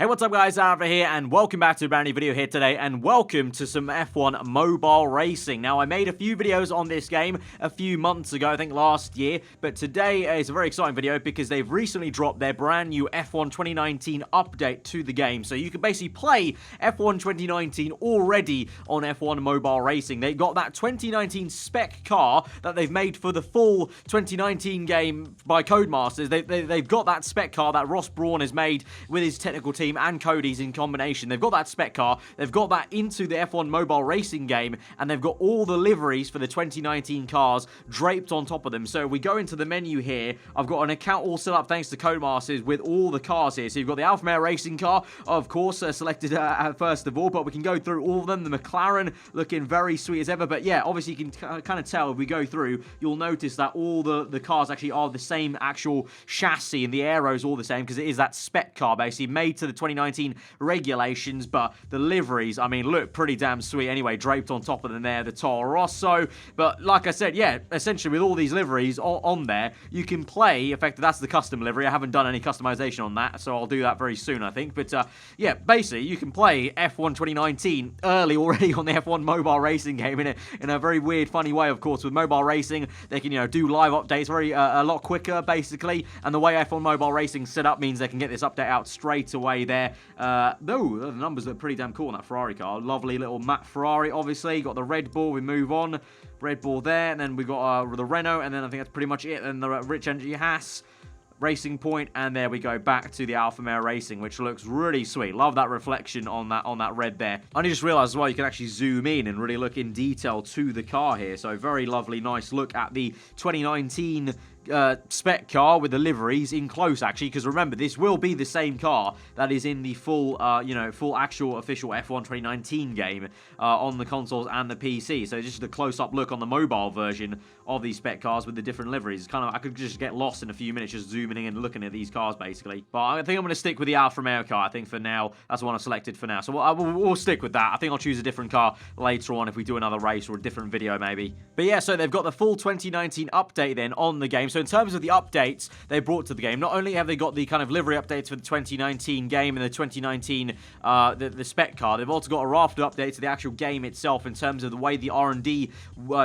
Hey, what's up guys, over here, and welcome back to a brand new video here today, and welcome to some F1 mobile racing. Now, I made a few videos on this game a few months ago, I think last year, but today is a very exciting video because they've recently dropped their brand new F1 2019 update to the game. So you can basically play F1 2019 already on F1 mobile racing. They got that 2019 spec car that they've made for the full 2019 game by Codemasters. They've got that spec car that Ross Brawn has made with his technical team and Cody's in combination. They've got that spec car, they've got that into the F1 mobile racing game, and they've got all the liveries for the 2019 cars draped on top of them. So we go into the menu here. I've got an account all set up thanks to Codemasters with all the cars here. So you've got the Alfa Romeo racing car, of course, selected first of all, but we can go through all of them. The McLaren looking very sweet as ever, but yeah, obviously you can kind of tell if we go through, you'll notice that all the cars actually are the same actual chassis, and the aero's all the same because it is that spec car basically made to the 2019 regulations, but the liveries, I mean, look pretty damn sweet anyway, draped on top of them there, the Toro Rosso. But like I said, yeah, essentially with all these liveries on there, you can play, in fact, that's the custom livery. I haven't done any customization on that, so I'll do that very soon, I think. But yeah, basically, you can play F1 2019 early already on the F1 mobile racing game in a very weird, funny way, of course. With mobile racing, they can, do live updates a lot quicker, basically, and the way F1 mobile racing set up means they can get this update out straight away there. The numbers look pretty damn cool on that Ferrari car. Lovely little matte Ferrari, obviously. Got the Red Bull, we move on. Red Bull there, and then we got the Renault, and then I think that's pretty much it. And the Rich Energy Haas Racing Point, and there we go back to the Alfa Romeo Racing, which looks really sweet. Love that reflection on that red there. I just realized as well you can actually zoom in and really look in detail to the car here. So very lovely, nice look at the 2019 spec car with the liveries in close, actually, because remember, this will be the same car that is in the full full actual official F1 2019 game on the consoles and the PC. So just a close-up look on the mobile version of these spec cars with the different liveries. It's kind of, I could just get lost in a few minutes just zooming in and looking at these cars basically. But I think I'm going to stick with the Alfa Romeo car. I think for now that's the one I selected for now. So we'll stick with that. I think I'll choose a different car later on if we do another race or a different video maybe. But yeah, so they've got the full 2019 update then on the game. So in terms of the updates they brought to the game, not only have they got the kind of livery updates for the 2019 game and the 2019 the spec car, they've also got a raft of updates to the actual game itself in terms of the way the R&D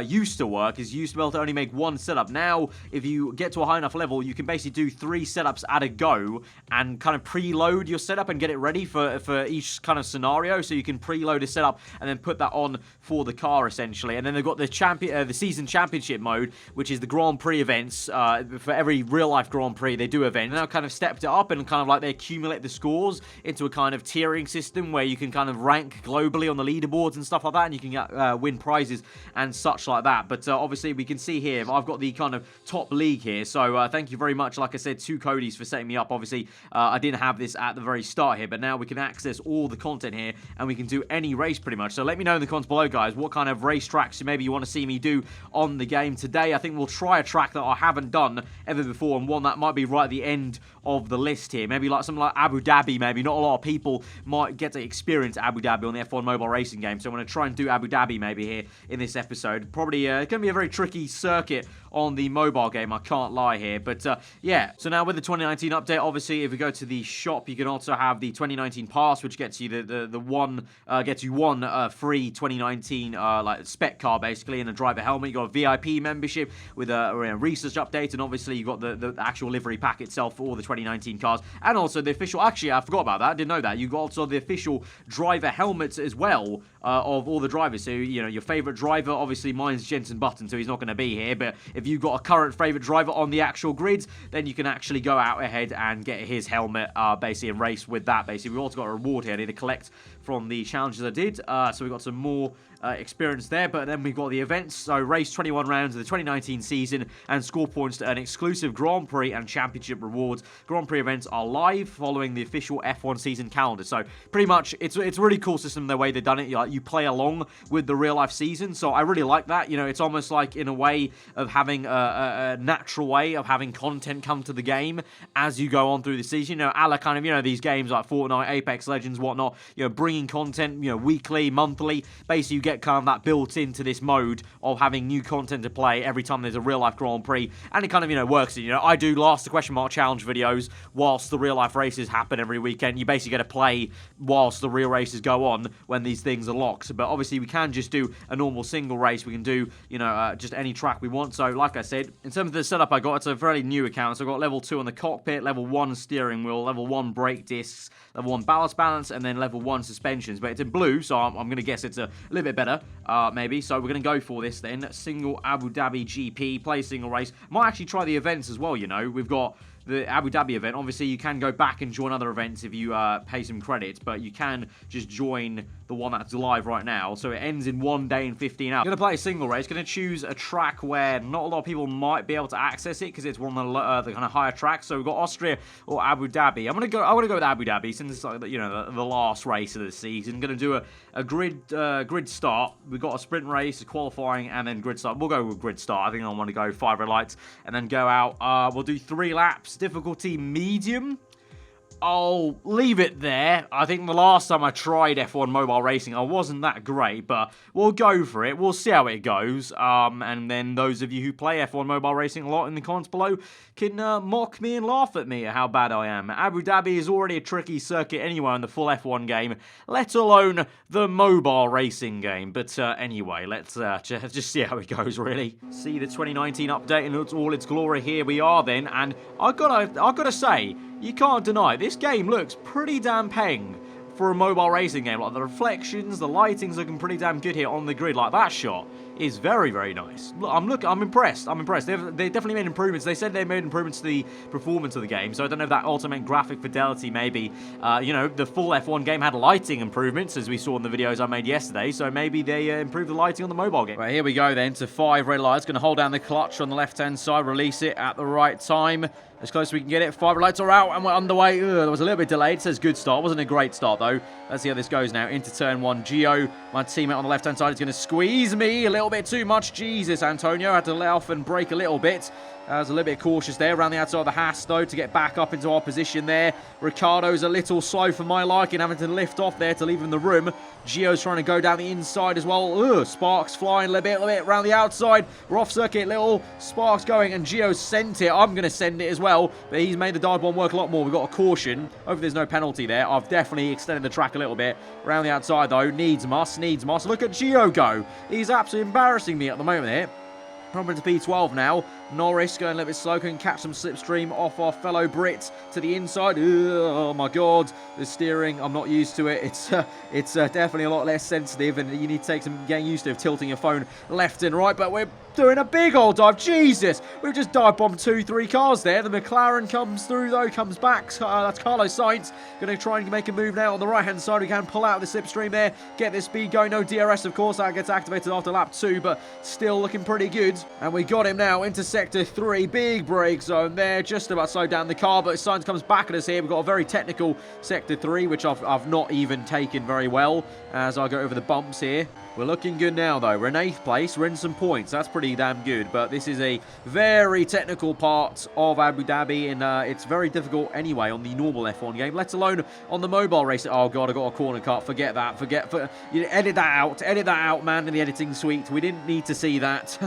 used to work. Is used to be able to only make one setup. Now, if you get to a high enough level, you can basically do 3 setups at a go and kind of preload your setup and get it ready for each kind of scenario. So you can preload a setup and then put that on for the car essentially. And then they've got the season championship mode, which is the Grand Prix events. For every real-life Grand Prix, they do event. And now kind of stepped it up and kind of like they accumulate the scores into a kind of tiering system where you can kind of rank globally on the leaderboards and stuff like that, and you can win prizes and such like that. But obviously, we can see here, I've got the kind of top league here. So thank you very much, like I said, to Cody's for setting me up. Obviously, I didn't have this at the very start here, but now we can access all the content here, and we can do any race pretty much. So let me know in the comments below, guys, what kind of race tracks maybe you want to see me do on the game today. I think we'll try a track that I haven't done ever before, and one that might be right at the end of the list here. Maybe like something like Abu Dhabi, maybe. Not a lot of people might get to experience Abu Dhabi on the F1 mobile racing game, so I'm going to try and do Abu Dhabi maybe here in this episode. Probably going to be a very tricky circuit on the mobile game, I can't lie here. But yeah, so now with the 2019 update, obviously, if we go to the shop, you can also have the 2019 pass, which gets you one free 2019 like spec car basically, and a driver helmet. You got a VIP membership with a research update, and obviously you got the actual livery pack itself for all the 2019 cars, and also the official, actually I forgot about that, I didn't know that, you got also the official driver helmets as well of all the drivers. So your favorite driver, obviously mine's Jenson Button, so he's not going to be here, but if you've got a current favorite driver on the actual grids, then you can actually go out ahead and get his helmet basically and race with that. Basically, we've also got a reward here to collect from the challenges I did, so we got some more experience there. But then we've got the events, so race 21 rounds of the 2019 season and score points to earn exclusive Grand Prix and Championship rewards. Grand Prix events are live following the official F1 season calendar. So pretty much it's a really cool system the way they've done it. You play along with the real life season, so I really like that. It's almost like in a way of having a natural way of having content come to the game as you go on through the season. A la kind of these games like Fortnite, Apex Legends, whatnot, bringing content weekly, monthly. Basically you get kind of that built into this mode of having new content to play every time there's a real life Grand Prix. and it kind of, works. I do last the question mark challenge videos whilst the real life races happen every weekend. You basically get to play whilst the real races go on when these things are locked. But obviously, we can just do a normal single race. We can do, just any track we want. So, like I said, in terms of the setup I got, it's a fairly new account. So I've got level 2 on the cockpit, level 1 steering wheel, level 1 brake discs, level 1 balance, and then level 1 suspensions. But it's in blue, so I'm going to guess it's a little bit better, maybe. So we're going to go for this then. Single Abu Dhabi GP, play single race. Might actually try the events as well, We've got the Abu Dhabi event. Obviously, you can go back and join other events if you pay some credits, but you can just join the one that's live right now. So it ends in 1 day and 15 hours. I'm going to play a single race. Going to choose a track where not a lot of people might be able to access it because it's one of the kind of higher tracks. So we've got Austria or Abu Dhabi. I want to go with Abu Dhabi since it's like, the last race of the season. Going to do a grid start. We've got a sprint race, a qualifying, and then grid start. We'll go with grid start. I think I want to go 5 red lights and then go out. We'll do 3 laps. Difficulty medium. I'll leave it there. I think the last time I tried F1 mobile racing, I wasn't that great, but we'll go for it. We'll see how it goes. And then those of you who play F1 mobile racing a lot in the comments below can mock me and laugh at me at how bad I am. Abu Dhabi is already a tricky circuit anyway in the full F1 game, let alone the mobile racing game. But anyway, let's just see how it goes, really. See the 2019 update in all its glory. Here we are then, and I gotta say, you can't deny, this game looks pretty damn peng for a mobile racing game. Like, the reflections, the lighting's looking pretty damn good here on the grid. Like, that shot is very, very nice. Look, I'm impressed. I'm impressed. They definitely made improvements. They said they made improvements to the performance of the game, so I don't know if that also meant graphic fidelity, maybe. The full F1 game had lighting improvements, as we saw in the videos I made yesterday, so maybe they improved the lighting on the mobile game. Right, here we go then to 5 red lights. Going to hold down the clutch on the left-hand side, release it at the right time. As close as we can get it. 5 red lights are out and we're underway. There was a little bit delayed. It says good start. Wasn't a great start though. Let's see how this goes now. Into turn 1. Gio, my teammate on the left-hand side, is going to squeeze me a little bit too much. Jesus, Antonio had to let off and brake a little bit. I was a little bit cautious there around the outside of the Haas, though, to get back up into our position there. Ricardo's a little slow for my liking, having to lift off there to leave him the room. Gio's trying to go down the inside as well. Ugh, sparks flying a little bit around the outside. We're off circuit, little sparks going, and Gio's sent it. I'm going to send it as well, but he's made the dive bomb work a lot more. We've got a caution. Hopefully there's no penalty there. I've definitely extended the track a little bit. Around the outside, though, needs must. Look at Gio go. He's absolutely embarrassing me at the moment here. Probably to P12 now. Norris going a little bit slow, can catch some slipstream off our fellow Brit to the inside. Oh my god, the steering, I'm not used to it. It's definitely a lot less sensitive, and you need to take some getting used to tilting your phone left and right. But we're doing a big old dive. Jesus, we've just dive bombed 2-3 cars there. The McLaren comes through though, comes back. That's Carlos Sainz going to try and make a move now on the right hand side. We can pull out the slipstream there, get this speed going. No DRS, of course, that gets activated after lap 2, but still looking pretty good. And we got him now into Sector 3, big brake zone there, just about slowed down the car, but Sainz comes back at us here. We've got a very technical Sector 3, which I've not even taken very well as I go over the bumps here. We're looking good now, though. We're in 8th place. We're in some points. That's pretty damn good, but this is a very technical part of Abu Dhabi, and it's very difficult anyway on the normal F1 game, let alone on the mobile race. Oh, God, I got a corner cut. Forget that. Edit that out, man, in the editing suite. We didn't need to see that.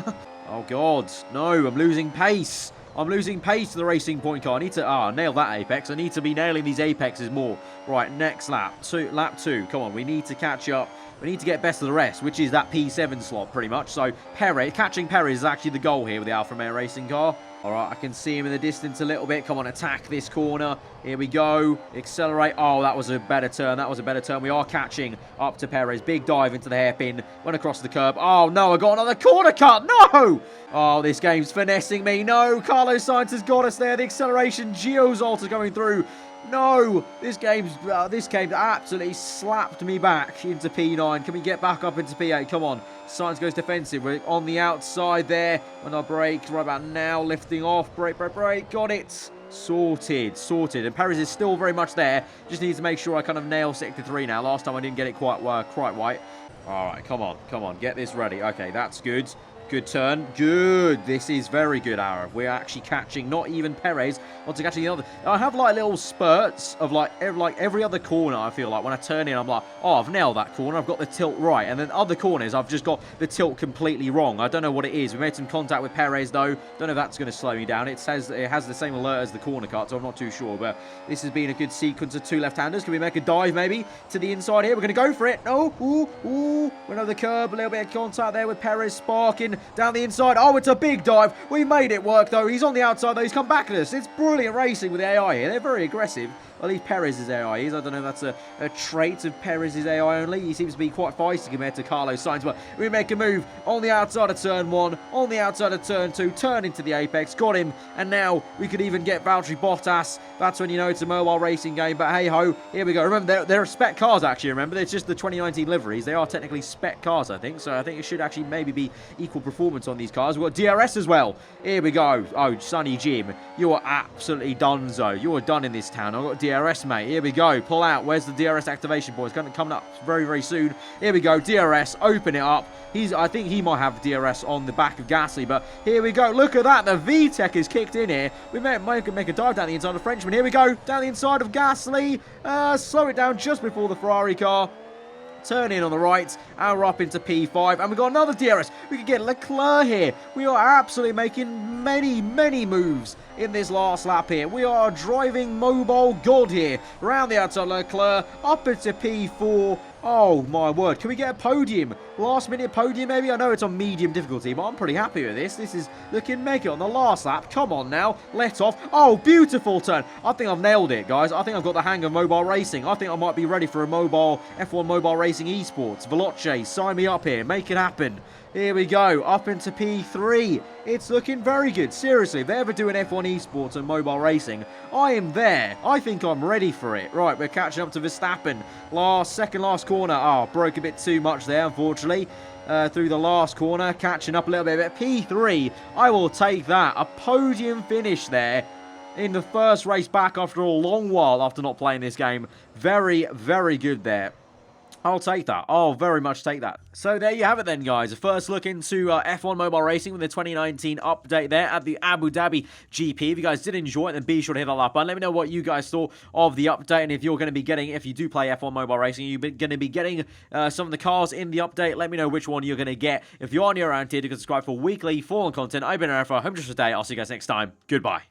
Oh, God. No, I'm losing pace. I'm losing pace to the Racing Point car. I need to nail that apex. I need to be nailing these apexes more. Right, next lap. Lap 2. Come on, we need to catch up. We need to get best of the rest, which is that P7 slot, pretty much. So, catching Perez is actually the goal here with the Alfa Romeo racing car. All right, I can see him in the distance a little bit. Come on, attack this corner. Here we go. Accelerate. Oh, that was a better turn. We are catching up to Perez. Big dive into the hairpin. Went across the curb. Oh, no, I got another corner cut. No! Oh, this game's finessing me. No, Carlos Sainz has got us there. The acceleration. Gio's ult is going through. No, this game absolutely slapped me back into P9. Can we get back up into P8? Come on. Sainz goes defensive. We're on the outside there. When I brake right about now, lifting off. Brake. Got it. Sorted. And Perez is still very much there. Just needs to make sure I kind of nail Sector 3 now. Last time I didn't get it quite right. All right, come on. Get this ready. Okay, that's good. Good turn. Good. This is very good, Arab. We're actually catching not even Perez, but catching the other. I have like little spurts of like every other corner. I feel like when I turn in, I'm like, oh, I've nailed that corner. I've got the tilt right. And then other corners, I've just got the tilt completely wrong. I don't know what it is. We made some contact with Perez, though. Don't know if that's going to slow me down. It says it has the same alert as the corner cut, so I'm not too sure. But this has been a good sequence of two left-handers. Can we make a dive, maybe, to the inside here? We're going to go for it. Oh, ooh. Went over the curb. A little bit of contact there with Perez sparking down the inside. Oh, it's a big dive. We made it work, though. He's on the outside, though. He's come back at us. It's brilliant racing with the AI here. They're very aggressive. At least Perez's AI is. I don't know if that's a trait of Perez's AI only. He seems to be quite feisty compared to Carlos Sainz. But we make a move on the outside of turn 1, on the outside of turn 2, turn into the apex, got him. And now we could even get Valtteri Bottas. That's when you know it's a mobile racing game. But hey-ho, here we go. Remember, they're spec cars, actually. Remember, it's just the 2019 liveries. They are technically spec cars, I think. So I think it should actually maybe be equal performance on these cars. We've got DRS as well. Here we go. Oh, Sonny Jim, you are absolutely donezo. You are done in this town. I've got DRS, mate. Here we go. Pull out. Where's the DRS activation point? It's coming up very, very soon. Here we go. DRS. Open it up. I think he might have DRS on the back of Gasly, but here we go. Look at that. The VTEC is kicked in here. We may make a dive down the inside of Frenchman. Here we go. Down the inside of Gasly. Slow it down just before the Ferrari car. Turn in on the right, and we're up into P5, and we've got another DRS. We could get Leclerc here. We are absolutely making many, many moves in this last lap here. We are driving mobile god here. Around the outside, Leclerc, up into P4. Oh, my word. Can we get a podium? Last minute podium, maybe? I know it's on medium difficulty, but I'm pretty happy with this. This is looking mega on the last lap. Come on now. Let off. Oh, beautiful turn. I think I've nailed it, guys. I think I've got the hang of mobile racing. I think I might be ready for a mobile F1 mobile racing esports. Veloce, sign me up here. Make it happen. Here we go, up into P3. It's looking very good. Seriously, if they ever do an F1 esports and mobile racing, I am there. I think I'm ready for it. Right, we're catching up to Verstappen. Second last corner. Oh, broke a bit too much there, unfortunately. Through the last corner, catching up a little bit. But P3, I will take that. A podium finish there in the first race back after a long while after not playing this game. Very, very good there. I'll take that. I'll very much take that. So there you have it then, guys. A first look into F1 Mobile Racing with the 2019 update there at the Abu Dhabi GP. If you guys did enjoy it, then be sure to hit that like button. Let me know what you guys thought of the update, and if you're going to be getting, if you do play F1 Mobile Racing, you're going to be getting some of the cars in the update. Let me know which one you're going to get. If you are new around here, you can subscribe for weekly full-on content. I've been Arif. Home just today. I'll see you guys next time. Goodbye.